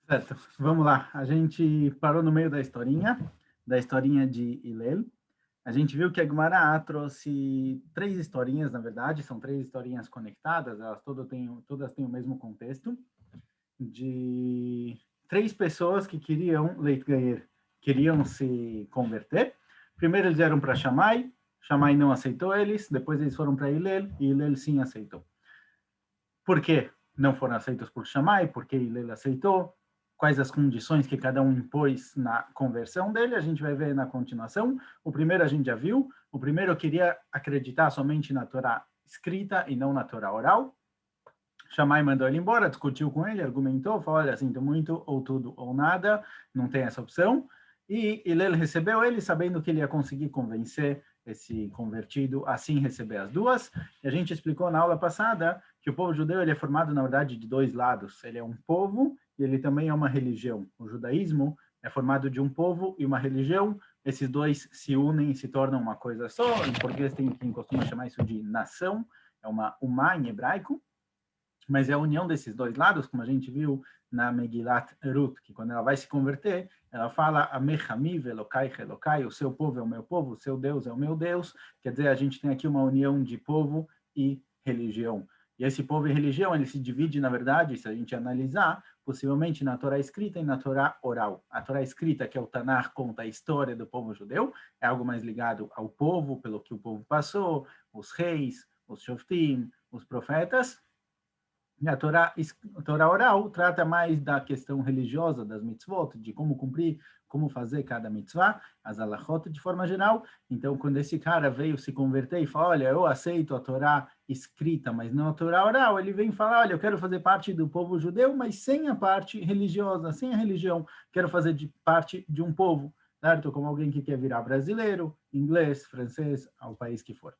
Certo, vamos lá. A gente parou no meio da historinha de Hillel. A gente viu que a Gemara trouxe três historinhas, na verdade, são três historinhas conectadas, elas todas têm o mesmo contexto, de três pessoas que queriam Leitgayer, queriam se converter. Primeiro eles vieram para Shammai, Shammai não aceitou eles, depois eles foram para Hillel, e Hillel sim aceitou. Por quê? Não foram aceitos por Shammai, porque Hillel aceitou, quais as condições que cada um impôs na conversão dele, a gente vai ver na continuação. O primeiro a gente já viu, o primeiro queria acreditar somente na Torá escrita e não na Torá oral. Shammai mandou ele embora, discutiu com ele, argumentou, falou, olha, sinto muito, ou tudo ou nada, não tem essa opção. E Hillel recebeu ele, sabendo que ele ia conseguir convencer esse convertido assim receber as duas. E a gente explicou na aula passada que o povo judeu ele é formado, na verdade, de dois lados. Ele é um povo e ele também é uma religião. O judaísmo é formado de um povo e uma religião. Esses dois se unem e se tornam uma coisa só. Em português tem quem costuma chamar isso de nação, é uma umá em hebraico. Mas é a união desses dois lados, como a gente viu na Megilat Ruth, que quando ela vai se converter, ela fala Amechami velokai helokai, o seu povo é o meu povo, o seu Deus é o meu Deus. Quer dizer, a gente tem aqui uma união de povo e religião. E esse povo e religião, ele se divide, na verdade, se a gente analisar, possivelmente na Torá escrita e na Torá oral. A Torá escrita, que é o Tanakh, conta a história do povo judeu, é algo mais ligado ao povo, pelo que o povo passou, os reis, os shoftim, os profetas. E a Torá oral trata mais da questão religiosa das mitzvot, de como cumprir, como fazer cada mitzvah, as alachot de forma geral. Então, quando esse cara veio se converter e fala, olha, eu aceito a Torá escrita, mas não a Torá oral, ele vem falar, olha, eu quero fazer parte do povo judeu, mas sem a parte religiosa, sem a religião, quero fazer parte de um povo, certo? Como alguém que quer virar brasileiro, inglês, francês, ao país que for.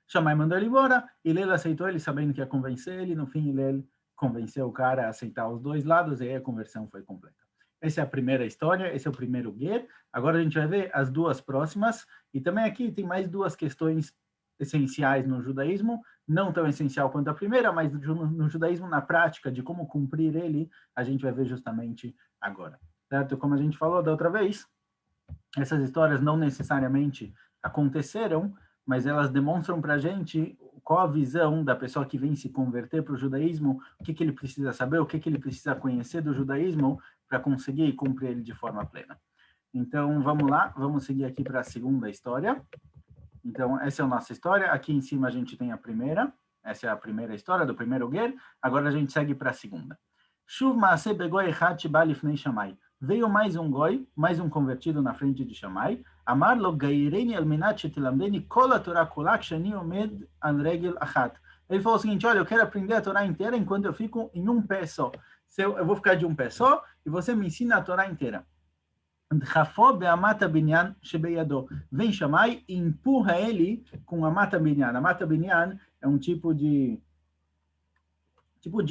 Shammai mandou ele embora, Hillel aceitou ele, sabendo que ia convencer ele, no fim Hillel convenceu o cara a aceitar os dois lados, e aí a conversão foi completa. Essa é a primeira história, esse é o primeiro ger. Agora a gente vai ver as duas próximas, e também aqui tem mais duas questões essenciais no judaísmo, não tão essencial quanto a primeira, mas no judaísmo, na prática de como cumprir ele, a gente vai ver justamente agora. Certo? Como a gente falou da outra vez, essas histórias não necessariamente aconteceram, mas elas demonstram para a gente qual a visão da pessoa que vem se converter para o judaísmo, o que ele precisa saber, o que ele precisa conhecer do judaísmo para conseguir cumprir ele de forma plena. Então, vamos lá, vamos seguir aqui para a segunda história. Então, essa é a nossa história. Aqui em cima a gente tem a primeira. Essa é a primeira história do primeiro ger. Agora a gente segue para a segunda. Shuv maaseh begoi echad sheba lifnei Shammai. Veio mais um goi, mais um convertido na frente de Shammai. Amar lo gaireni al menat shetilamdeni kol haTorah kula kshani omed al regel achat. Ele falou o seguinte, olha, eu quero aprender a Torá inteira enquanto eu fico em um pé só. Eu vou ficar de um pé só e você me ensina a Torá inteira. Vem Shammai e empurra ele com a mata binyan. A mata binyan é um tipo de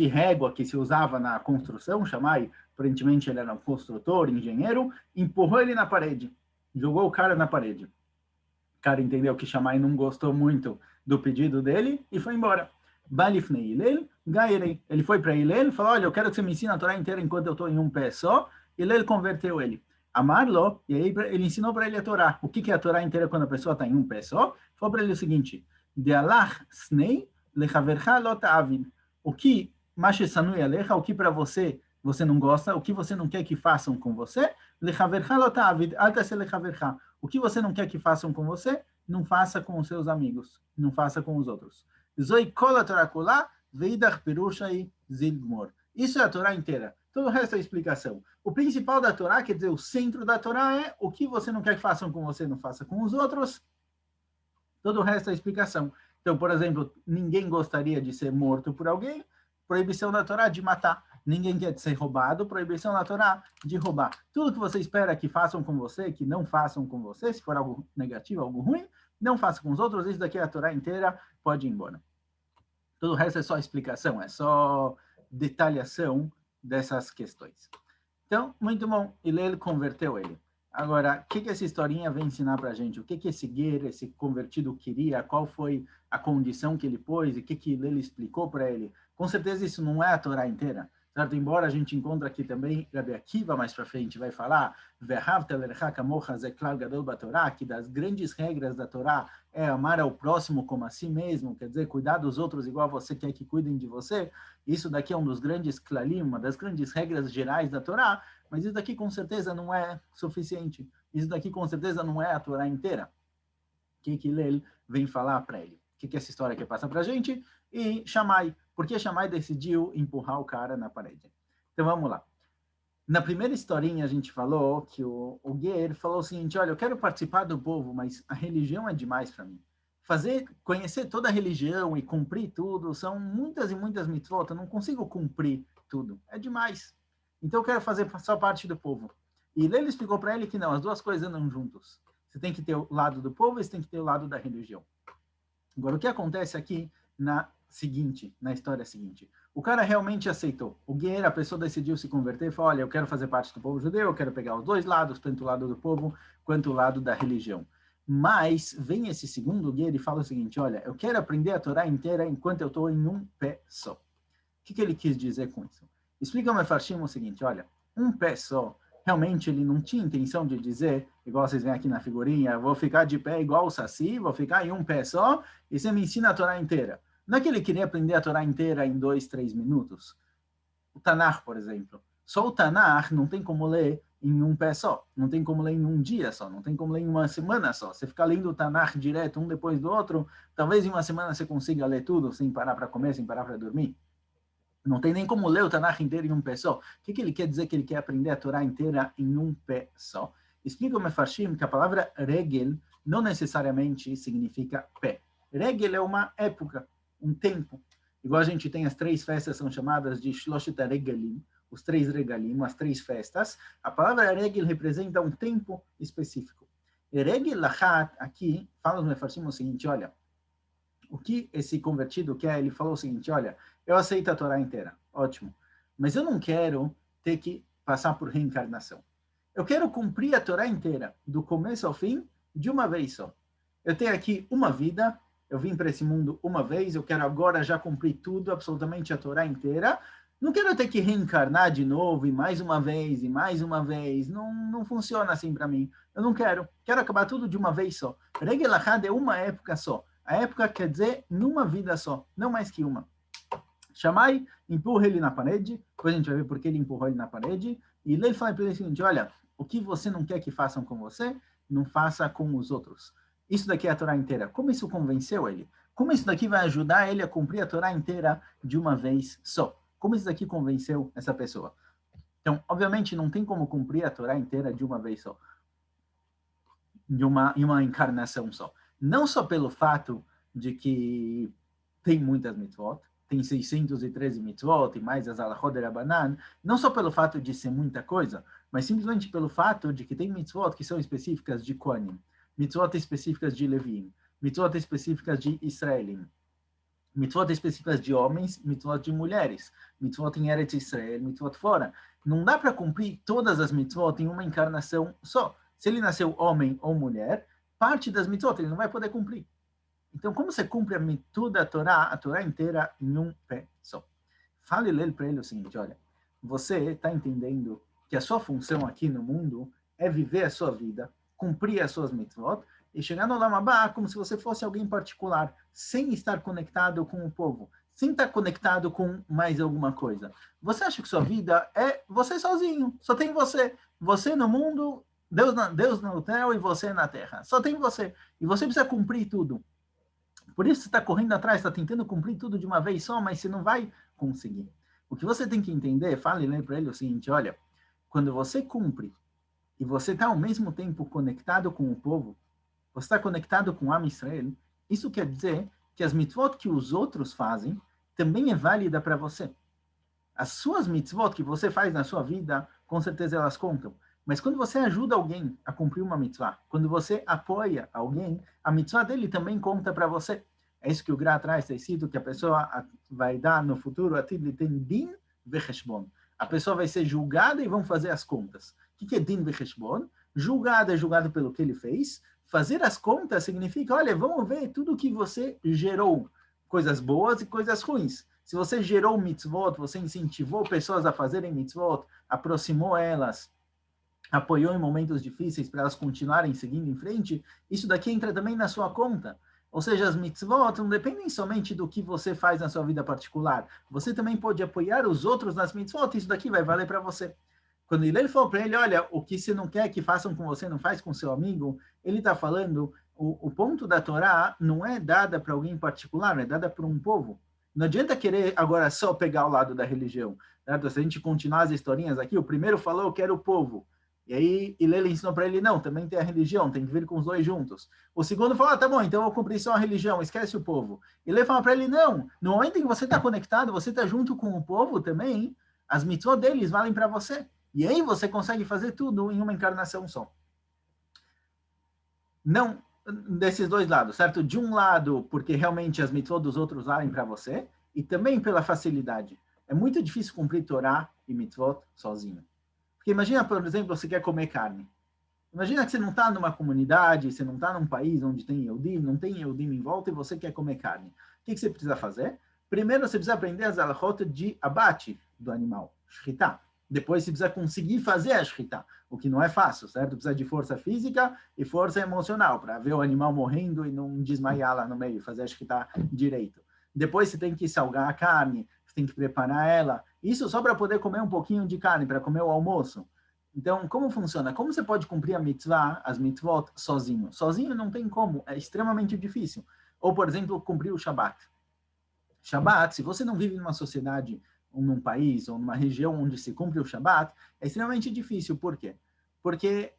régua que se usava na construção. Shammai, aparentemente ele era um construtor, engenheiro, empurrou ele na parede, jogou o cara na parede. O cara entendeu que Shammai não gostou muito do pedido dele e foi embora. Balifnei Hillel, Gairei. Ele foi para Hillel e falou, olha, eu quero que você me ensine a Torá inteira enquanto eu estou em um pé só. Hillel converteu ele. Amarlo, e aí ele ensinou para ele a Torá. O que é a Torá inteira quando a pessoa está em um pé só? Falou para ele o seguinte, de Allah snei lechavercha lot avid. O que mashesanui alecha, o que para você não gosta, o que você não quer que façam com você, lechavercha lot avid, alta se lechavercha. O que você não quer que façam com você, não faça com os seus amigos, não faça com os outros. Zoi kol Torá kulá, veidach pirushai zilgmor. Isso é a Torá inteira. Todo o resto é a explicação. O principal da Torá, quer dizer, o centro da Torá é o que você não quer que façam com você, não faça com os outros. Todo o resto é a explicação. Então, por exemplo, ninguém gostaria de ser morto por alguém, proibição da Torá de matar. Ninguém quer ser roubado, proibição da Torá de roubar. Tudo que você espera que façam com você, que não façam com você, se for algo negativo, algo ruim, não faça com os outros. Isso daqui é a Torá inteira, pode ir embora. Todo o resto é só explicação, é só detalhação dessas questões. Então, muito bom, Hillel converteu ele. Agora, o que essa historinha vem ensinar para a gente? O que esse ger, esse convertido queria? Qual foi a condição que ele pôs? E o que Hillel explicou para ele? Com certeza isso não é a Torá inteira. certo? Embora a gente encontre aqui também, Rabi Akiva mais para frente vai falar, que das grandes regras da Torá é amar ao próximo como a si mesmo, quer dizer, cuidar dos outros igual você quer que cuidem de você. Isso daqui é um dos grandes klalim, uma das grandes regras gerais da Torá, mas isso daqui com certeza não é suficiente. Isso daqui com certeza não é a Torá inteira. O que Hillel vem falar para ele? O que essa história quer passar para a gente? E Shammai. Por que Shammai decidiu empurrar o cara na parede? Então vamos lá. Na primeira historinha a gente falou que o Ger falou o seguinte, olha, eu quero participar do povo, mas a religião é demais para mim. Conhecer toda a religião e cumprir tudo, são muitas e muitas mitzvot, eu não consigo cumprir tudo, é demais. Então eu quero fazer só parte do povo. E ele explicou para ele que não, as duas coisas andam juntos. Você tem que ter o lado do povo e você tem que ter o lado da religião. Agora, o que acontece aqui na história seguinte? O cara realmente aceitou. O Ger, a pessoa decidiu se converter e falou, olha, eu quero fazer parte do povo judeu, eu quero pegar os dois lados, tanto o lado do povo quanto o lado da religião. Mas vem esse segundo Ger e fala o seguinte, olha, eu quero aprender a Torá inteira enquanto eu estou em um pé só. O que ele quis dizer com isso? Explica o Mefarshim o seguinte, olha, um pé só, realmente ele não tinha intenção de dizer, igual vocês veem aqui na figurinha, vou ficar de pé igual o Saci, vou ficar em um pé só, e você me ensina a Torá inteira. Não é que ele queria aprender a Torá inteira em 2, 3 minutos. O Tanakh, por exemplo. Só o Tanakh não tem como ler em um pé só. Não tem como ler em um dia só. Não tem como ler em uma semana só. Você ficar lendo o Tanakh direto, um depois do outro, talvez em uma semana você consiga ler tudo, sem parar para comer, sem parar para dormir. Não tem nem como ler o Tanakh inteiro em um pé só. O que ele quer dizer que ele quer aprender a Torá inteira em um pé só? Explica o Mefarshim que a palavra regel não necessariamente significa pé. Regel é uma época, um tempo. Igual a gente tem as 3 festas, são chamadas de Shloshet Regalim, os 3 regalim, as 3 festas. A palavra regel representa um tempo específico. E regel lachat, aqui, fala no Mefarshim o seguinte, olha, o que esse convertido quer? Ele falou o seguinte, olha, eu aceito a Torá inteira, ótimo, mas eu não quero ter que passar por reencarnação. Eu quero cumprir a Torá inteira, do começo ao fim, de uma vez só. Eu tenho aqui uma vida, eu vim para esse mundo uma vez, eu quero agora já cumprir tudo, absolutamente a Torá inteira. Não quero ter que reencarnar de novo, e mais uma vez, e mais uma vez. Não funciona assim para mim. Eu não quero. Quero acabar tudo de uma vez só. Regel Achad é uma época só. A época quer dizer numa vida só, não mais que uma. Shammai empurra ele na parede, depois a gente vai ver por que ele empurrou ele na parede, e ele fala para ele o seguinte, olha, o que você não quer que façam com você, não faça com os outros. Isso daqui é a Torá inteira. Como isso convenceu ele? Como isso daqui vai ajudar ele a cumprir a Torá inteira de uma vez só? Como isso daqui convenceu essa pessoa? Então, obviamente, não tem como cumprir a Torá inteira de uma vez só, em uma encarnação só. Não só pelo fato de que tem muitas mitzvot, tem 613 mitzvot e mais as alachot de Rabanan, não só pelo fato de ser muita coisa, mas simplesmente pelo fato de que tem mitzvot que são específicas de Kohanim, mitzvot específicas de Levim, mitzvot específicas de Israelim, mitzvot específicas de homens, mitzvot de mulheres, mitzvot em Eretz Israel, mitzvot fora. Não dá para cumprir todas as mitzvot em uma encarnação só. Se ele nasceu homem ou mulher, parte das mitzvot ele não vai poder cumprir. Então, como você cumpre toda a Torá inteira em um pé só? Fale para ele o seguinte, olha, você está entendendo que a sua função aqui no mundo é viver a sua vida, cumprir as suas mitzvot, e chegar no Olam Abá como se você fosse alguém particular, sem estar conectado com o povo, sem estar conectado com mais alguma coisa. Você acha que sua vida é você sozinho, só tem você. Você no mundo, Deus no céu e você na terra. Só tem você. E você precisa cumprir tudo. Por isso você está correndo atrás, está tentando cumprir tudo de uma vez só, mas você não vai conseguir. O que você tem que entender, fale para ele o seguinte, olha, quando você cumpre e você está ao mesmo tempo conectado com o povo, você está conectado com o Am Israel, isso quer dizer que as mitzvot que os outros fazem também é válida para você. As suas mitzvot que você faz na sua vida, com certeza elas contam. Mas quando você ajuda alguém a cumprir uma mitzvah, quando você apoia alguém, a mitzvah dele também conta para você. É isso que o Gra traz, está escrito que a pessoa vai dar no futuro, tem din vecheshbon. A pessoa vai ser julgada e vão fazer as contas. O que é din vecheshbon? Julgado é julgado pelo que ele fez. Fazer as contas significa, olha, vamos ver tudo que você gerou, coisas boas e coisas ruins. Se você gerou mitzvot, você incentivou pessoas a fazerem mitzvot, aproximou elas, apoiou em momentos difíceis para elas continuarem seguindo em frente, isso daqui entra também na sua conta. Ou seja, as mitzvot não dependem somente do que você faz na sua vida particular. Você também pode apoiar os outros nas mitzvot, isso daqui vai valer para você. Quando ele falou para ele, olha, o que você não quer que façam com você, não faz com seu amigo, ele está falando, o ponto da Torá não é dada para alguém particular, é dada para um povo. Não adianta querer agora só pegar o lado da religião. Certo? Se a gente continuar as historinhas aqui, o primeiro falou, eu quero o povo. E aí Hillel ensinou para ele, não, também tem a religião, tem que vir com os dois juntos. O segundo falou, tá bom, então eu vou cumprir só a religião, esquece o povo. Hillel fala para ele, não, no momento em que você está conectado, você está junto com o povo também, as mitzvot deles valem para você. E aí você consegue fazer tudo em uma encarnação só. Não desses dois lados, certo? De um lado, porque realmente as mitzvot dos outros valem para você, e também pela facilidade. É muito difícil cumprir Torá e mitzvot sozinho. Porque imagina, por exemplo, você quer comer carne. Imagina que você não está numa comunidade, você não está num país onde tem Yehudim, não tem Yehudim em volta e você quer comer carne. O que você precisa fazer? Primeiro, você precisa aprender as halachot de abate do animal, shritá. Depois, você precisa conseguir fazer a shritá, o que não é fácil, certo? Precisa de força física e força emocional para ver o animal morrendo e não desmaiar lá no meio, fazer a shritá direito. Depois, você tem que salgar a carne, você tem que preparar ela. Isso só para poder comer um pouquinho de carne, para comer o almoço. Então, como funciona? Como você pode cumprir a mitzvah, as mitzvot, sozinho? Sozinho não tem como, é extremamente difícil. Ou, por exemplo, cumprir o Shabat. Shabat, se você não vive numa sociedade, ou num país, ou numa região onde se cumpre o Shabat, é extremamente difícil. Por quê? Porque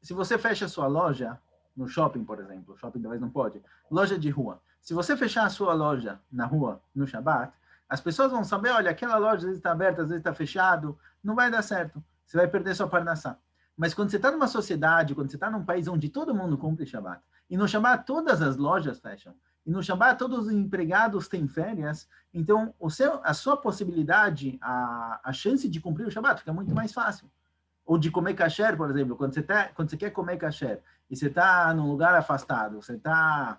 se você fecha a sua loja, no shopping, por exemplo, shopping talvez não pode, loja de rua. Se você fechar a sua loja na rua, no Shabat, as pessoas vão saber, olha, aquela loja às vezes está aberta, às vezes está fechado, não vai dar certo. Você vai perder sua parnassá. Mas quando você está numa sociedade, quando você está num país onde todo mundo cumpre Shabat, e no Shabat todas as lojas fecham, e no Shabat todos os empregados têm férias, então a sua possibilidade, a chance de cumprir o Shabat fica muito mais fácil. Ou de comer kasher, por exemplo, quando você quer comer kasher, e você está num lugar afastado, você está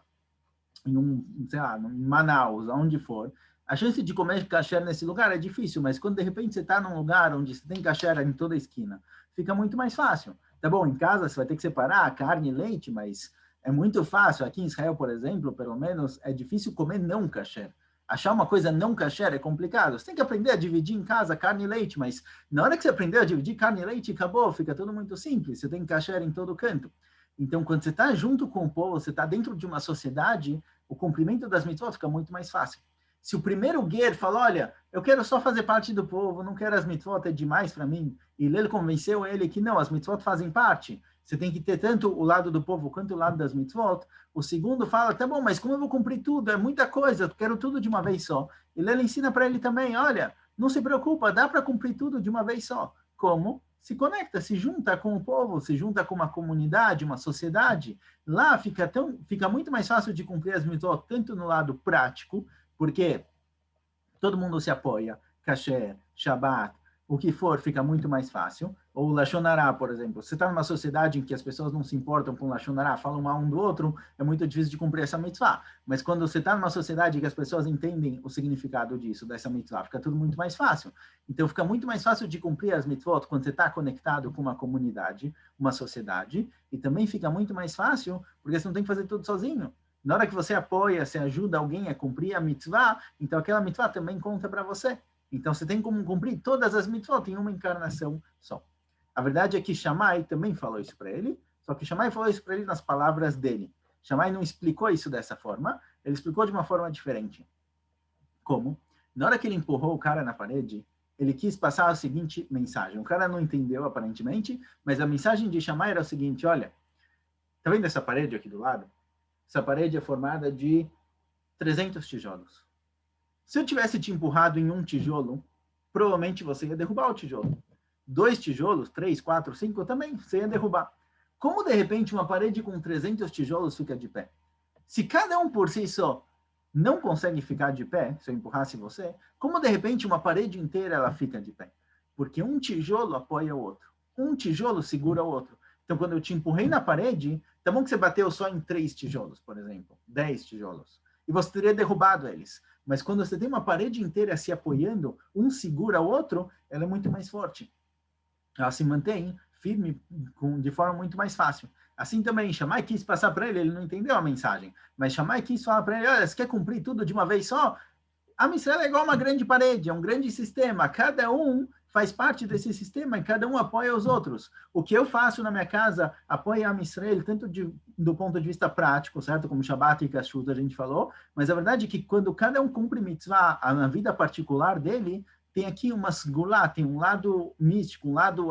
sei lá, em Manaus, aonde for, a chance de comer kasher nesse lugar é difícil, mas quando de repente você está num lugar onde você tem kasher em toda a esquina, fica muito mais fácil. Tá bom, em casa você vai ter que separar carne e leite, mas é muito fácil. Aqui em Israel, por exemplo, pelo menos, é difícil comer não kasher. Achar uma coisa não kasher é complicado. Você tem que aprender a dividir em casa carne e leite, mas na hora que você aprender a dividir carne e leite, acabou, fica tudo muito simples. Você tem kasher em todo canto. Então, quando você está junto com o povo, você está dentro de uma sociedade, o cumprimento das mitzvot fica muito mais fácil. Se o primeiro guer fala, olha, eu quero só fazer parte do povo, não quero as mitzvot, é demais para mim, e ele convenceu ele que não, as mitzvot fazem parte, você tem que ter tanto o lado do povo quanto o lado das mitzvot, o segundo fala, tá bom, mas como eu vou cumprir tudo? É muita coisa, eu quero tudo de uma vez só. E ele ensina para ele também, olha, não se preocupa, dá para cumprir tudo de uma vez só. Como? Se conecta, se junta com o povo, se junta com uma comunidade, uma sociedade. Lá fica muito mais fácil de cumprir as mitzvot, tanto no lado prático, porque todo mundo se apoia, kasher, Shabbat, o que for, fica muito mais fácil. Ou Lashon Hara, por exemplo. Você está numa sociedade em que as pessoas não se importam com Lashon Hara, falam um do outro, é muito difícil de cumprir essa mitzvah. Mas quando você está numa sociedade em que as pessoas entendem o significado disso, dessa mitzvah, fica tudo muito mais fácil. Então, fica muito mais fácil de cumprir as mitzvot quando você está conectado com uma comunidade, uma sociedade, e também fica muito mais fácil porque você não tem que fazer tudo sozinho. Na hora que você apoia, você ajuda alguém a cumprir a mitzvah, então aquela mitzvah também conta para você. Então você tem como cumprir todas as mitzvot em uma encarnação só. A verdade é que Shammai também falou isso para ele, só que Shammai falou isso para ele nas palavras dele. Shammai não explicou isso dessa forma, ele explicou de uma forma diferente. Como? Na hora que ele empurrou o cara na parede, ele quis passar a seguinte mensagem. O cara não entendeu, aparentemente, mas a mensagem de Shammai era o seguinte, olha, tá vendo essa parede aqui do lado? Essa parede é formada de 300 tijolos. Se eu tivesse te empurrado em um tijolo, provavelmente você ia derrubar o tijolo. 2 tijolos, 3, 4, 5 também, você ia derrubar. Como, de repente, uma parede com 300 tijolos fica de pé? Se cada um por si só não consegue ficar de pé, se eu empurrasse você, como, de repente, uma parede inteira ela fica de pé? Porque um tijolo apoia o outro. Um tijolo segura o outro. Então, quando eu te empurrei na parede, tá bom que você bateu só em 3 tijolos, por exemplo, 10 tijolos, e você teria derrubado eles. Mas quando você tem uma parede inteira se apoiando, um segura o outro, ela é muito mais forte. Ela se mantém firme de forma muito mais fácil. Assim também, Shammai quis passar para ele, ele não entendeu a mensagem, mas Shammai quis falar para ele, olha, você quer cumprir tudo de uma vez só? A Israel é igual uma grande parede, é um grande sistema, cada um faz parte desse sistema e cada um apoia os outros. O que eu faço na minha casa apoia a Israel, tanto do ponto de vista prático, certo? Como Shabbat e Kashrut a gente falou, mas a verdade é que quando cada um cumpre mitzvah na vida particular dele, tem aqui uma segulá, tem um lado místico, um lado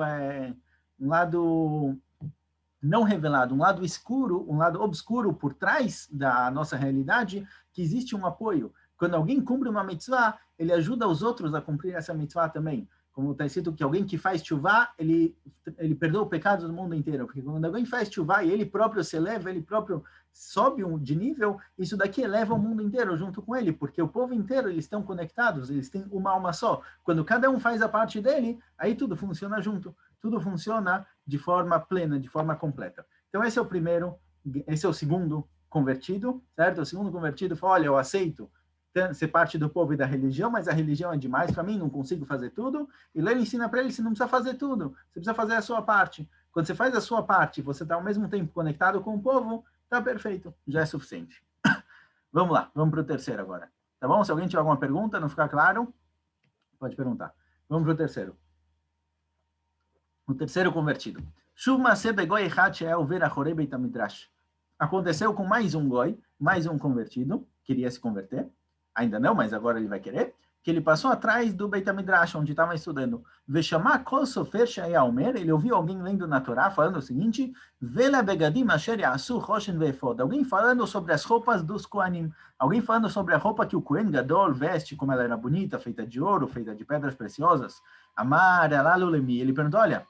não revelado, um lado escuro, um lado obscuro por trás da nossa realidade, que existe um apoio. Quando alguém cumpre uma mitzvah, ele ajuda os outros a cumprir essa mitzvah também. Como está escrito que alguém que faz tshuva, ele perdoa o pecado do mundo inteiro. Porque quando alguém faz tshuva e ele próprio se eleva, ele próprio sobe de nível, isso daqui eleva o mundo inteiro junto com ele, porque o povo inteiro, eles estão conectados, eles têm uma alma só. Quando cada um faz a parte dele, aí tudo funciona junto. Tudo funciona de forma plena, de forma completa. Então, esse é o segundo convertido, certo? O segundo convertido fala, olha, eu aceito ser parte do povo e da religião, mas a religião é demais para mim, não consigo fazer tudo. E lá ele ensina para ele, você não precisa fazer tudo, você precisa fazer a sua parte. Quando você faz a sua parte, você está ao mesmo tempo conectado com o povo, está perfeito, já é suficiente. Vamos lá, vamos para o terceiro agora. Tá bom? Se alguém tiver alguma pergunta, não ficar claro, pode perguntar. Vamos para o terceiro. O terceiro convertido. Aconteceu com mais um goi, mais um convertido, queria se converter, ainda não, mas agora ele vai querer, que ele passou atrás do Beit HaMidrash, onde estava estudando. Veshamá kol sofer she'aya omer, ele ouviu alguém lendo na Torá, falando o seguinte, Vela begadim asher ya'asu choshen ve'efod, alguém falando sobre as roupas dos Kohanim, alguém falando sobre a roupa que o Kohen Gadol veste, como ela era bonita, feita de ouro, feita de pedras preciosas. Amar alalulemi, ele perguntou, olha,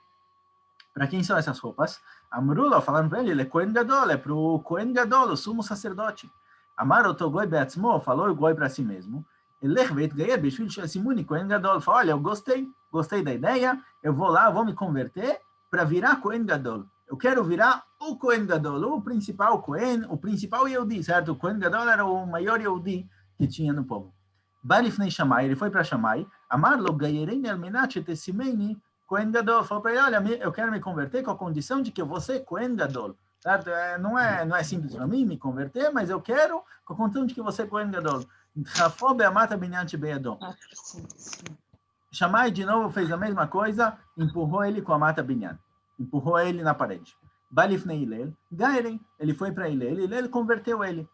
para quem são essas roupas? Amrullah, falando para ele é Kohen Gadol, é para o Kohen Gadol, o sumo sacerdote. Amar otogoi beatzmo, falou o goi para si mesmo. Elech veit gayer bishvil shesimuni Kohen Gadol. Falou, olha, eu gostei da ideia, eu vou lá, eu vou me converter para virar Kohen Gadol. Eu quero virar o Kohen Gadol, o principal Kohen, o principal Yehudi, certo? O Kohen Gadol era o maior Yehudi que tinha no povo. Balifnei Shammai, ele foi para Shammai. Amar lo gayerein almenat shetesimeni Kohen Gadol, falou para ele, olha, eu quero me converter com a condição de que eu vou ser Kohen Gadol. Certo? Não é simples para mim me converter, mas eu quero com a condição de que você é Kohen Gadol. Shammai de novo fez a mesma coisa, empurrou ele com a mata binyan. Empurrou ele na parede. Balifnei Hillel, Gaeren, ele foi para Hillel, Hillel converteu ele.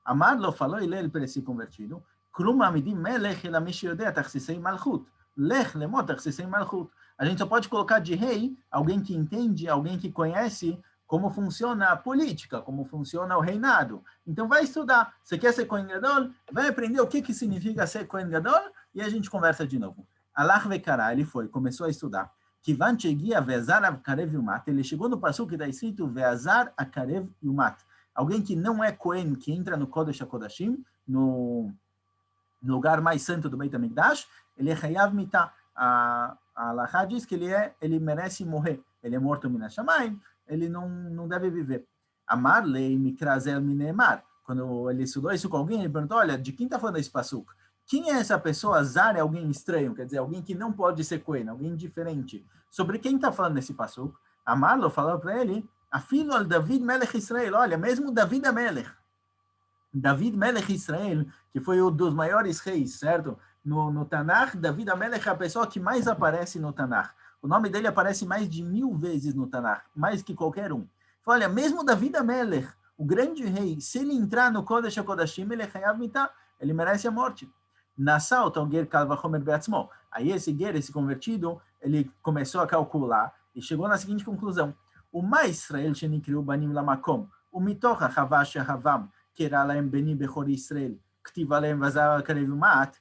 Amarlo falou Hillel para esse convertido, Krum amidim melech elamish yodea tachsisei malchut. Lech lemot tachsisei malchut. A gente só pode colocar de rei alguém que entende, alguém que conhece como funciona a política, como funciona o reinado. Então, vai estudar. Você quer ser Kohen Gadol? Vai aprender o que significa ser Kohen Gadol e a gente conversa de novo. Alach vekará, ele foi, começou a estudar. Kivan chegia ve'azar akarev yumat. Ele chegou no passuco que está escrito ve'azar akarev yumat. Alguém que não é Kohen, que entra no Kodesh HaKodashim, no lugar mais santo do Beit HaMikdash, ele é Hayav Mitah. A Alahá diz que ele merece morrer. Ele é morto Minas Shamayim, ele não deve viver. Amar lei mikrazel minemar. Quando ele estudou isso com alguém, ele perguntou, olha, de quem está falando esse passuco? Quem é essa pessoa? Zar é alguém estranho, quer dizer, alguém que não pode ser Kohen, alguém diferente. Sobre quem está falando esse passuco? Amarlo falou para ele, afilo al David Melech Israel. Olha, mesmo David é Melech. David Melech Israel, que foi um dos maiores reis, certo? No Tanakh, David Amelech é a pessoa que mais aparece no Tanakh. O nome dele aparece mais de 1000 vezes no Tanakh, mais que qualquer um. Olha, mesmo David Amelech, o grande rei, se ele entrar no Kodesh HaKodashim, ele é Hayav Mitah, ele merece a morte. Nassau, então, Ger Kalvachomer Beatzmo. Aí esse convertido, ele começou a calcular e chegou na seguinte conclusão. O mais Israel shenikriu banim lamakom, o mitoch hachavash havam, kera laem beni bechor Israel, ktiv aleem vazar karev umat,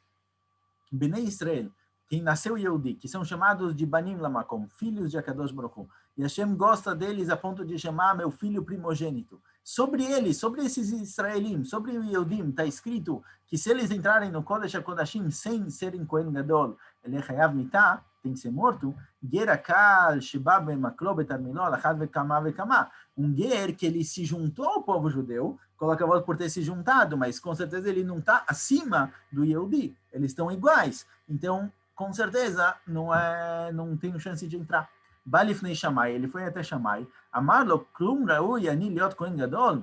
Bnei Israel, quem nasceu Yehudi, que são chamados de Banim Lamakom, filhos de Akadosh Baruch Hu. E Hashem gosta deles a ponto de chamar meu filho primogênito. Sobre eles, sobre esses israelim, sobre o Yehudim, está escrito que se eles entrarem no Kodesh HaKodashim sem serem Kohen Gadol, ele é Hayav Mitah, tem que ser morto, Gerakal, Shibab, Maklo, Betarmiló, Lachad, Vekama, Vekama. Um ger que ele se juntou ao povo judeu, coloca a voz por ter se juntado, mas com certeza ele não está acima do Yehudi, eles estão iguais. Então, com certeza, não tem chance de entrar. Balifnei Shammai, ele foi até Shammai, Amarlo, Klum, Raui, Ani, Liot, Kohen Gadol,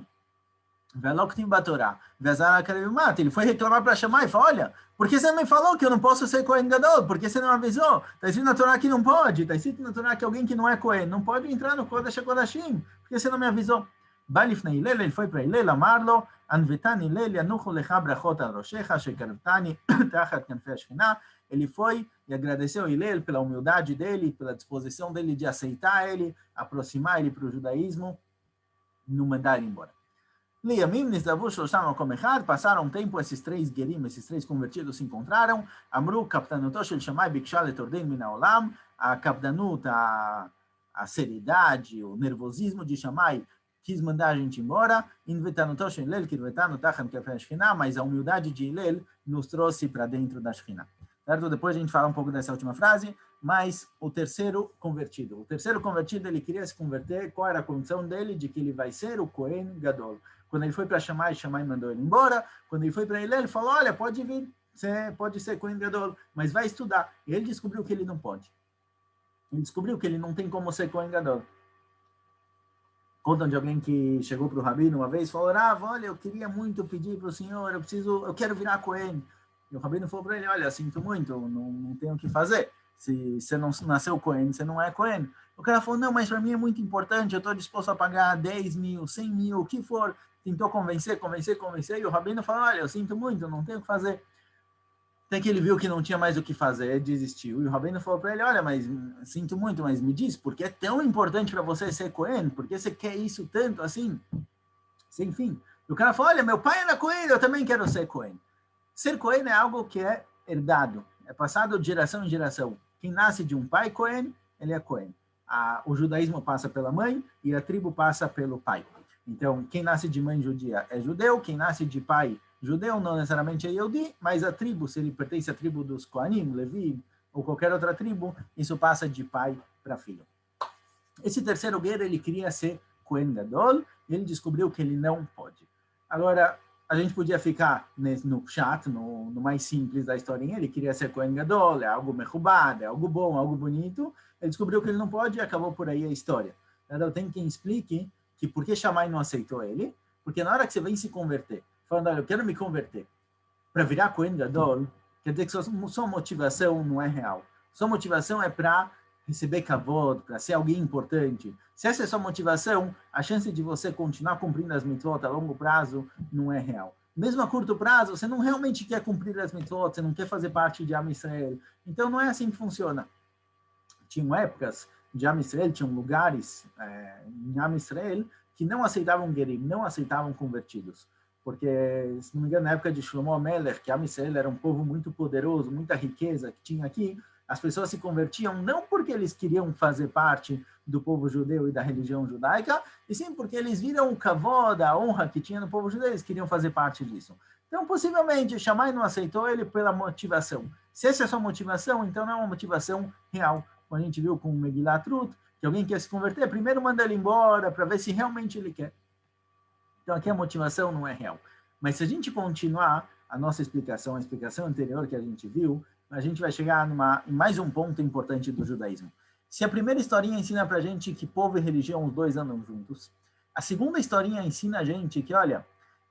Veloktim Batorá, Vezara Karevimat. Ele foi reclamar para Shammai e falou: olha, por que você não me falou que eu não posso ser Kohen Gadol? Por que você não avisou? Está escrito na Torá que não pode, está escrito na Torá que alguém que não é Kohen não pode entrar no Kodesh HaKodashim. Por que você não me avisou? Balifnei Hillel, ele foi para Hillel, Amarlo, Anvetani Hillel, Yanuchu Lecha Brachot al Roshecha, Shekarvtani, Tachat Kanfei Ashkenah. Ele foi e agradeceu a Hillel pela humildade dele, pela disposição dele de aceitar ele, aproximar ele para o judaísmo, não mandar ele embora. Passaram um tempo, esses três gerim, esses três convertidos se encontraram. Amru, Kaptanuto Shel Shammai, Bikshal et Orden min haolam. A Kaptanut, a seriedade, o nervosismo de Shammai quis mandar a gente embora. Invetanuto Shel Hillel, Kirvetanu Tachan Kanfei Ashkenah, mas a humildade de Hillel nos trouxe para dentro da Shekhinah. Certo? Depois a gente fala um pouco dessa última frase, mas o terceiro convertido, ele queria se converter. Qual era a condição dele? De que ele vai ser o Kohen Gadol. Quando ele foi para Shammai, Shammai mandou ele embora. Quando ele foi para Hillel, ele falou: olha, pode vir, você pode ser Kohen Gadol, mas vai estudar. E ele descobriu que ele não pode. Ele descobriu que ele não tem como ser Kohen Gadol. Contam de alguém que chegou para o Rabino uma vez e falou: Rav, olha, eu queria muito pedir para o senhor, eu quero virar Kohen. E o Rabino falou para ele: olha, sinto muito, não tenho o que fazer. Se você não nasceu Kohen, você não é Kohen. O cara falou: não, mas para mim é muito importante, eu estou disposto a pagar 10 mil, 100 mil, o que for. Tentou convencer, e o Rabino falou: olha, eu sinto muito, não tenho o que fazer. Até que ele viu que não tinha mais o que fazer, desistiu. E o Rabino falou para ele: olha, mas sinto muito, mas me diz, por que é tão importante para você ser Kohen? Por que você quer isso tanto assim? Sem fim. E o cara falou: olha, meu pai era Kohen, eu também quero ser Kohen. Ser Kohen é algo que é herdado, é passado de geração em geração. Quem nasce de um pai Kohen, ele é Kohen. O judaísmo passa pela mãe e a tribo passa pelo pai. Então, quem nasce de mãe judia é judeu, quem nasce de pai judeu não necessariamente é Yehudi, mas a tribo, se ele pertence à tribo dos Kohanim, Levi ou qualquer outra tribo, isso passa de pai para filho. Esse terceiro guerreiro, ele queria ser Kohen Gadol, e ele descobriu que ele não pode. Agora, a gente podia ficar no chat, no mais simples da historinha. Ele queria ser Kohen Gadol, é algo mechubad, é algo bom, algo bonito. Ele descobriu que ele não pode e acabou por aí a história. Então, tem quem explique que por que Shammai não aceitou ele, porque na hora que você vem se converter, falando: olha, eu quero me converter para virar Kohen Gadol, quer dizer que sua motivação não é real. Sua motivação é para receber kavod, para ser alguém importante. Se essa é a sua motivação, a chance de você continuar cumprindo as mitzvot a longo prazo não é real. Mesmo a curto prazo, você não realmente quer cumprir as mitzvot, você não quer fazer parte de Am Israel. Então, não é assim que funciona. Tinham épocas de Am Israel, tinham lugares em Am Israel que não aceitavam gerim, não aceitavam convertidos. Porque, se não me engano, na época de Shlomo Amelech, que Am Israel era um povo muito poderoso, muita riqueza que tinha aqui, as pessoas se convertiam não porque eles queriam fazer parte do povo judeu e da religião judaica, e sim porque eles viram o kavod, a honra que tinha no povo judeu, eles queriam fazer parte disso. Então, possivelmente, Shammai não aceitou ele pela motivação. Se essa é a sua motivação, então não é uma motivação real. Como a gente viu com o Megilat Ruth, que alguém quer se converter, primeiro manda ele embora para ver se realmente ele quer. Então, aqui a motivação não é real. Mas se a gente continuar a nossa explicação, a explicação anterior que a gente viu, a gente vai chegar em mais um ponto importante do judaísmo. Se a primeira historinha ensina para a gente que povo e religião, os dois andam juntos, a segunda historinha ensina a gente que, olha,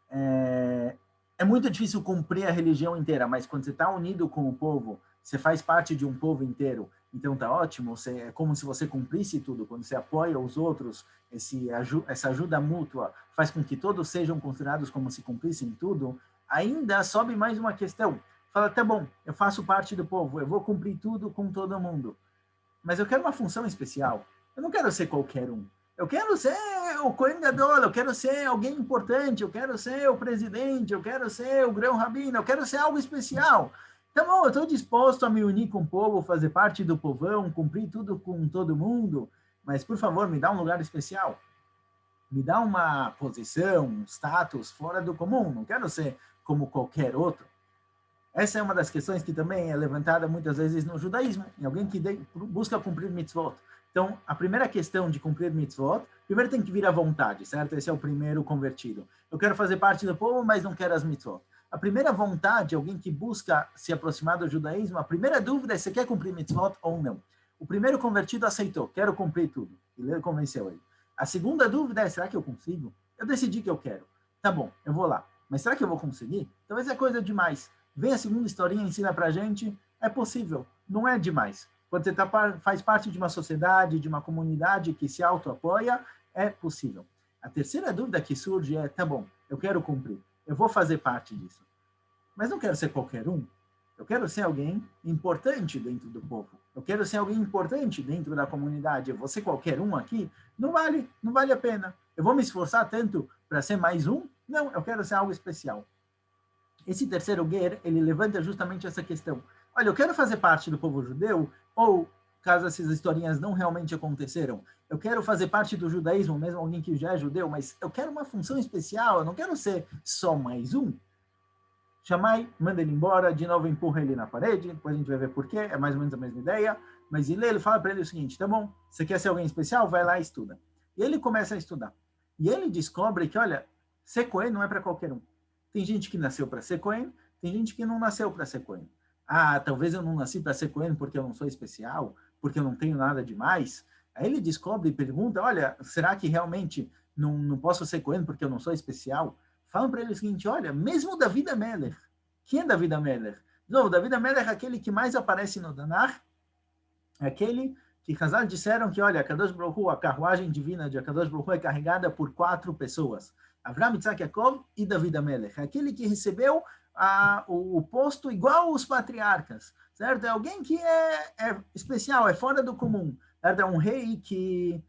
é muito difícil cumprir a religião inteira, mas quando você está unido com o povo, você faz parte de um povo inteiro, então tá ótimo, é como se você cumprisse tudo. Quando você apoia os outros, essa ajuda mútua faz com que todos sejam considerados como se cumprissem tudo, ainda sobe mais uma questão. Fala: tá bom, eu faço parte do povo, eu vou cumprir tudo com todo mundo, mas eu quero uma função especial. Eu não quero ser qualquer um. Eu quero ser o Kohen Gadol, eu quero ser alguém importante, eu quero ser o presidente, eu quero ser o grão rabino, eu quero ser algo especial. Tá bom, eu estou disposto a me unir com o povo, fazer parte do povão, cumprir tudo com todo mundo, mas, por favor, me dá um lugar especial. Me dá uma posição, um status fora do comum. Não quero ser como qualquer outro. Essa é uma das questões que também é levantada muitas vezes no judaísmo, em alguém que busca cumprir mitzvot. Então, a primeira questão de cumprir mitzvot, primeiro tem que vir à vontade, certo? Esse é o primeiro convertido. Eu quero fazer parte do povo, mas não quero as mitzvot. A primeira vontade, alguém que busca se aproximar do judaísmo, a primeira dúvida é se quer cumprir mitzvot ou não. O primeiro convertido aceitou, quero cumprir tudo. Ele convenceu ele. A segunda dúvida é, será que eu consigo? Eu decidi que eu quero. Tá bom, eu vou lá. Mas será que eu vou conseguir? Talvez é coisa demais. Vem a segunda historinha e ensina pra gente, é possível, não é demais. Quando você faz parte de uma sociedade, de uma comunidade que se auto-apoia, é possível. A terceira dúvida que surge é, tá bom, eu quero cumprir, eu vou fazer parte disso. Mas não quero ser qualquer um. Eu quero ser alguém importante dentro do povo. Eu quero ser alguém importante dentro da comunidade. Eu vou ser qualquer um aqui? Não vale a pena. Eu vou me esforçar tanto para ser mais um? Não, eu quero ser algo especial. Esse terceiro ger, ele levanta justamente essa questão. Olha, eu quero fazer parte do povo judeu, ou, caso essas historinhas não realmente aconteceram, eu quero fazer parte do judaísmo, mesmo alguém que já é judeu, mas eu quero uma função especial, eu não quero ser só mais um. Shammai manda ele embora, de novo empurra ele na parede, depois a gente vai ver porquê, é mais ou menos a mesma ideia, mas ele fala para ele o seguinte, tá bom, você quer ser alguém especial? Vai lá e estuda. E ele começa a estudar. E ele descobre que, olha, ser Cohen não é para qualquer um. Tem gente que nasceu para ser Cohen, tem gente que não nasceu para ser Cohen. Ah, talvez eu não nasci para ser Cohen porque eu não sou especial, porque eu não tenho nada demais. Aí ele descobre e pergunta, olha, será que realmente não posso ser Cohen porque eu não sou especial? Falam para ele o seguinte, olha, mesmo David Amelech, quem é David Amelech? De novo, David Amelech é aquele que mais aparece no Tanakh, é aquele que Hazal disseram que, olha, a Kadosh Baruch Hu, a carruagem divina de Kadosh Baruch Hu é carregada por 4 pessoas. Avraham, Yitzhak, Yaakov e David Amelech. Aquele que recebeu o posto igual os patriarcas, certo? É alguém que é especial, é fora do comum. Certo? É um rei que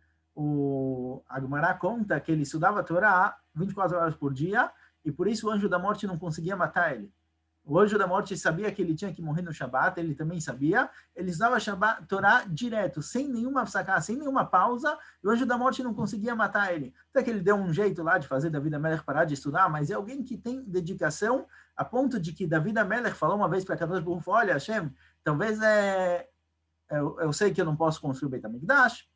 a Gemara conta que ele estudava a Torá 24 horas por dia e por isso o anjo da morte não conseguia matar ele. O anjo da morte sabia que ele tinha que morrer no Shabat, ele também sabia. Ele estudava Shabat, Torá direto, sem nenhuma sacada, sem nenhuma pausa, e o anjo da morte não conseguia matar ele. Até que ele deu um jeito lá de fazer David Amelech parar de estudar, mas é alguém que tem dedicação a ponto de que David Amelech falou uma vez para Kadosh Baruch Hu, olha, Hashem, talvez eu sei que eu não posso construir o Beit HaMikdash,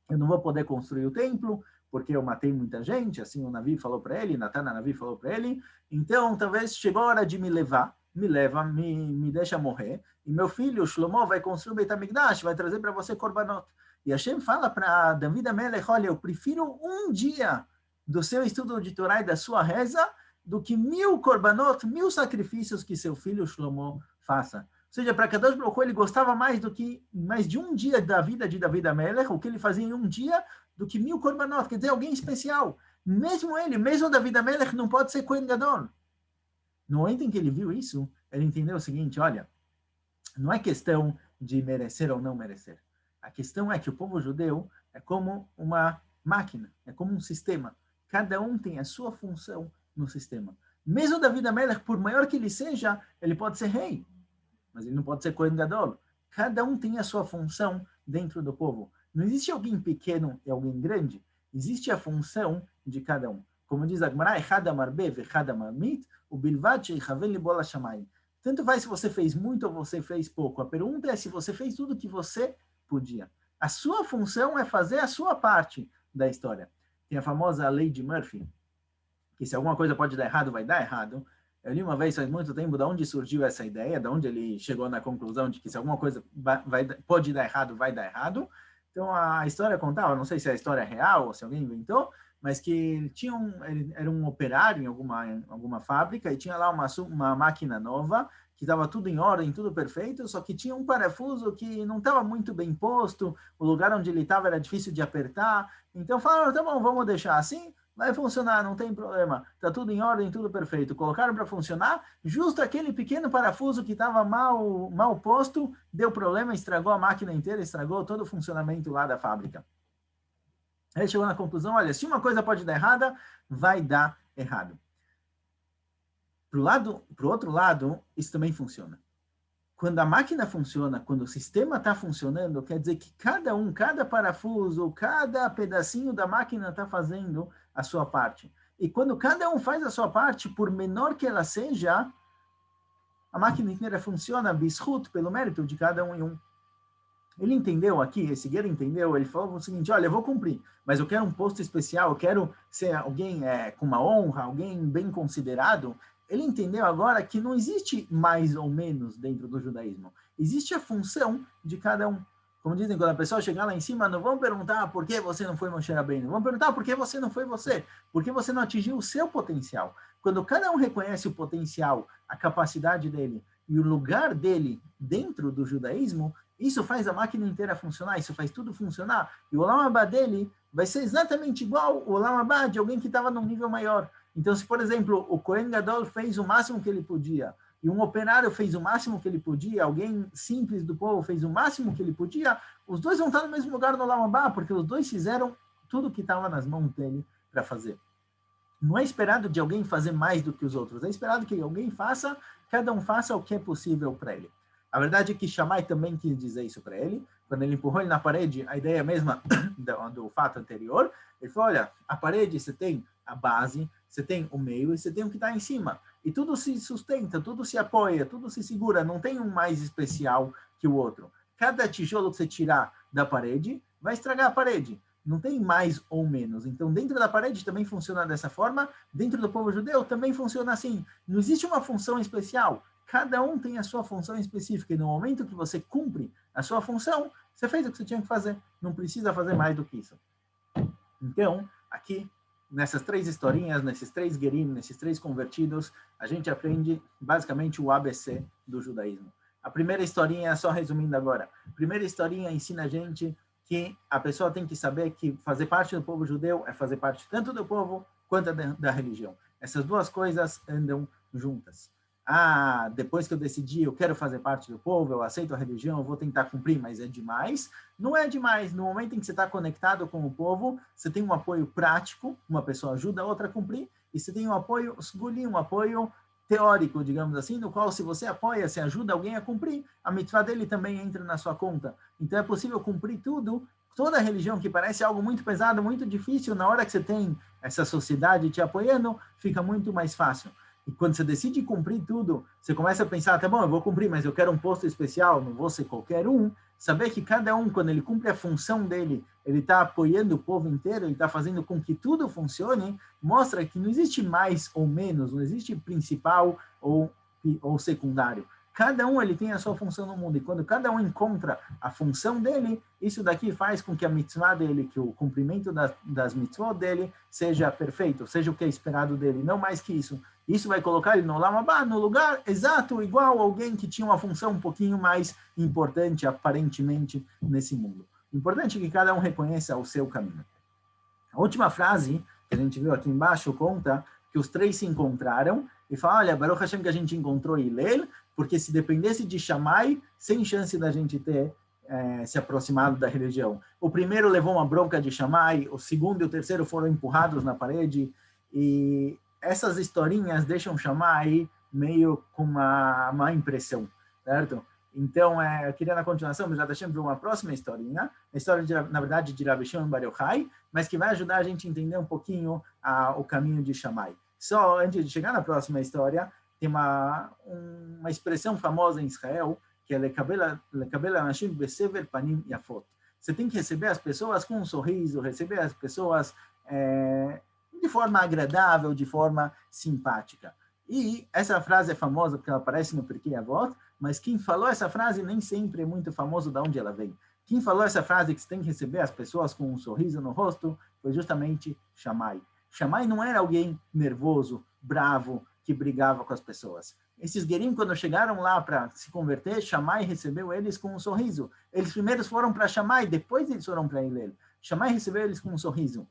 eu não vou poder construir o templo, porque eu matei muita gente, assim o Navi falou para ele, Natan Navi falou para ele, então talvez chegou a hora de me levar, me deixa morrer, e meu filho, Shlomo, vai construir o Beit HaMikdash, vai trazer para você Korbanot. E Hashem fala para David Amelech, olha, eu prefiro um dia do seu estudo de Torá e da sua reza, do que 1000 Korbanot, 1000 sacrifícios que seu filho Shlomo faça. Ou seja, para Kadosh Baruch Hu, ele gostava mais de um dia da vida de David Amelech, o que ele fazia em um dia, do que 1000 korbanot, quer dizer, alguém especial. Mesmo ele, mesmo David Amelech, não pode ser Kohen Gadol. No momento em que ele viu isso, ele entendeu o seguinte, olha, não é questão de merecer ou não merecer. A questão é que o povo judeu é como uma máquina, é como um sistema. Cada um tem a sua função no sistema. Mesmo David Amelech, por maior que ele seja, ele pode ser rei, mas ele não pode ser Kohen Gadol. Cada um tem a sua função dentro do povo. Não existe alguém pequeno e alguém grande. Existe a função de cada um. Como diz a Gemara, Echad amar bev, Echad amar mit, o bilvad sheichavel libol hashamayim. Tanto vai se você fez muito ou você fez pouco. A pergunta é se você fez tudo o que você podia. A sua função é fazer a sua parte da história. Tem a famosa lei de Murphy, que se alguma coisa pode dar errado, vai dar errado. Eu li uma vez, faz muito tempo, de onde surgiu essa ideia, de onde ele chegou na conclusão de que se alguma coisa pode dar errado, vai dar errado. Então, a história contava, não sei se é a história real ou se alguém inventou, mas que ele era um operário em alguma fábrica e tinha lá uma máquina nova, que estava tudo em ordem, tudo perfeito, só que tinha um parafuso que não estava muito bem posto, o lugar onde ele estava era difícil de apertar. Então, falaram, tá bom, vamos deixar assim, vai funcionar, não tem problema, está tudo em ordem, tudo perfeito. Colocaram para funcionar, justo aquele pequeno parafuso que estava mal posto, deu problema, estragou a máquina inteira, estragou todo o funcionamento lá da fábrica. Ele chegou na conclusão, olha, se uma coisa pode dar errada, vai dar errado. Pro outro lado, isso também funciona. Quando a máquina funciona, quando o sistema está funcionando, quer dizer que cada parafuso, cada pedacinho da máquina está fazendo a sua parte. E quando cada um faz a sua parte, por menor que ela seja, a máquina inteira funciona bishut, pelo mérito de cada um e um. Ele entendeu aqui, esse guerreiro entendeu, ele falou o seguinte, olha, eu vou cumprir, mas eu quero um posto especial, eu quero ser alguém com uma honra, alguém bem considerado. Ele entendeu agora que não existe mais ou menos dentro do judaísmo. Existe a função de cada um. Como dizem, quando a pessoa chegar lá em cima, não vão perguntar por que você não foi Moshe Rabbeinu, vão perguntar por que você não foi você, por que você não atingiu o seu potencial. Quando cada um reconhece o potencial, a capacidade dele e o lugar dele dentro do judaísmo, isso faz a máquina inteira funcionar, isso faz tudo funcionar. E o Olam Haba dele vai ser exatamente igual o Olam Haba de alguém que estava num nível maior. Então, se, por exemplo, o Kohen Gadol fez o máximo que ele podia, e um operário fez o máximo que ele podia, alguém simples do povo fez o máximo que ele podia, os dois vão estar no mesmo lugar no Olam Haba, porque os dois fizeram tudo que estava nas mãos dele para fazer. Não é esperado de alguém fazer mais do que os outros, é esperado que alguém faça, cada um faça o que é possível para ele. A verdade é que Shammai também quis dizer isso para ele. Quando ele empurrou ele na parede, a ideia mesma do fato anterior, ele falou, olha, a parede você tem a base, você tem o meio e você tem o que está em cima. E tudo se sustenta, tudo se apoia, tudo se segura, não tem um mais especial que o outro. Cada tijolo que você tirar da parede vai estragar a parede. Não tem mais ou menos. Então, dentro da parede também funciona dessa forma, dentro do povo judeu também funciona assim. Não existe uma função especial. Cada um tem a sua função específica, e no momento que você cumpre a sua função, você fez o que você tinha que fazer. Não precisa fazer mais do que isso. Então, aqui, nessas três historinhas, nesses três gerim, nesses três convertidos, a gente aprende basicamente o ABC do judaísmo. A primeira historinha, só resumindo agora, a primeira historinha ensina a gente que a pessoa tem que saber que fazer parte do povo judeu é fazer parte tanto do povo quanto da religião. Essas duas coisas andam juntas. Depois que eu decidi, eu quero fazer parte do povo, eu aceito a religião, eu vou tentar cumprir, mas é demais. Não é demais. No momento em que você está conectado com o povo, você tem um apoio prático, uma pessoa ajuda a outra a cumprir, e você tem um apoio, um apoio teórico, digamos assim, no qual se você apoia, se ajuda alguém a cumprir, a mitzvah dele também entra na sua conta. Então é possível cumprir tudo, toda religião que parece algo muito pesado, muito difícil, na hora que você tem essa sociedade te apoiando, fica muito mais fácil. E quando você decide cumprir tudo, você começa a pensar, tá bom, eu vou cumprir, mas eu quero um posto especial, não vou ser qualquer um. Saber que cada um, quando ele cumpre a função dele, ele está apoiando o povo inteiro, ele está fazendo com que tudo funcione, mostra que não existe mais ou menos, não existe principal ou secundário. Cada um ele tem a sua função no mundo, e quando cada um encontra a função dele, isso daqui faz com que a mitzvah dele, que o cumprimento das mitzvot dele seja perfeito, seja o que é esperado dele, não mais que isso. Isso vai colocar ele no Olam Haba, no lugar exato, igual alguém que tinha uma função um pouquinho mais importante, aparentemente, nesse mundo. Importante que cada um reconheça o seu caminho. A última frase que a gente viu aqui embaixo conta que os três se encontraram e fala, olha, Baruch Hashem que a gente encontrou Hillel, porque se dependesse de Shammai, sem chance da gente ter se aproximado da religião. O primeiro levou uma bronca de Shammai, o segundo e o terceiro foram empurrados na parede, e essas historinhas deixam Shammai meio com uma má impressão, certo? Então, eu queria na continuação, já deixamos ver uma próxima historinha, a história, na verdade, de Rabi Shimon Bar Yochai, mas que vai ajudar a gente a entender um pouquinho o caminho de Shammai. Só antes de chegar na próxima história, tem uma expressão famosa em Israel, que é lekabel anashim besever panim yafot. Você tem que receber as pessoas com um sorriso, receber as pessoas de forma agradável, de forma simpática. E essa frase é famosa porque ela aparece no Pirkei Avot, mas quem falou essa frase nem sempre é muito famoso de onde ela vem. Quem falou essa frase que você tem que receber as pessoas com um sorriso no rosto foi justamente Shammai. Shammai não era alguém nervoso, bravo, que brigava com as pessoas. Esses guerim, quando chegaram lá para se converter, Shammai recebeu eles com um sorriso. Eles primeiro foram para Shammai, depois eles foram para Hillel. Shammai recebeu eles com um sorriso.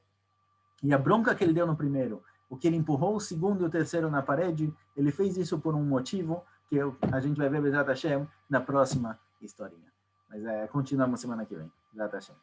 E a bronca que ele deu no primeiro, o que ele empurrou o segundo e o terceiro na parede, ele fez isso por um motivo que a gente vai ver, Bezat Hashem, na próxima historinha. Mas continuamos semana que vem. Bezat Hashem.